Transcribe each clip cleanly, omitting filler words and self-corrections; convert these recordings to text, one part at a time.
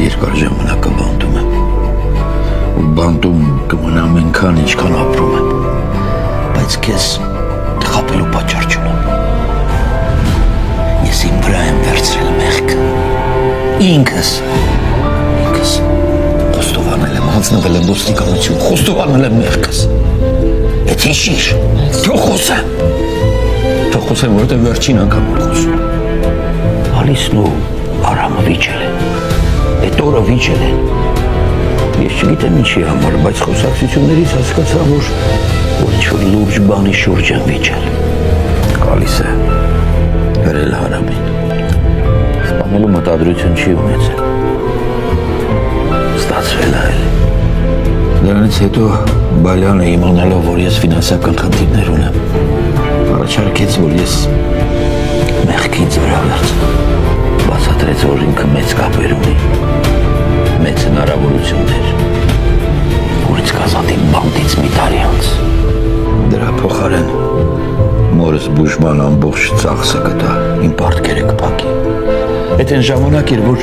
երկար ժամանակը բանտում եմ։ Ու բանտում կմնամ այնքան, ինչքան ապրում եմ։ Բայց քեզ խաբելու պատճառ չունեմ։ Ես իմ վրա եմ վերցրել մեղքը։ Ինքս խոստովանել եմ, հանձնվել եմ ոստիկանություն, խոստովանել եմ մեղքս։ Եթե շիշ, թող խոսեմ, որովհետև վերջին անգամ եմ խոսում։ Ալիսն ու Արամը վիճել են, այդ օրը վիճել են։ Ես չգիտեմ ինչի համար, բայց խոսակցություններից հասկացա, որ ինչ-որ լուրջ բանի շուրջ են վիճել։ Գալիս է, հրել Հարամին։ Սպանելու մտադրություն չի ունեցել։ Ստացվել է էլի։ Դրանից հետո Բալյանը իմանալով, որ ես ֆինանսական խնդիրներ ունեմ, առաջարկեց, որ ես մեղքից վրա վերցնեմ։ Բացատրեց, որ ինքը մեծ կապեր ունի, մեծ հնարավորություններ, որ ինձ կազատի բանտից մի տարի անց։ Դրա փոխարեն մորս բուժման ամբողջ ծախսը կտա, իմ պարտքերը կփակի։ Այդ այն ժամանակ էր, որ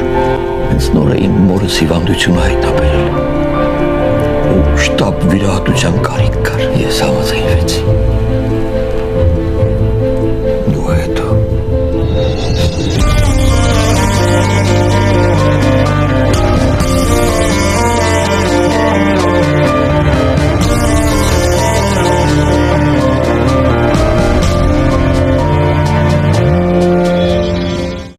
հենց նոր է իմ մորս հիվանդությունը հայտնաբերել։ Ու շտապ վիրահատության կարիք կար, ես համաձայնվեցի։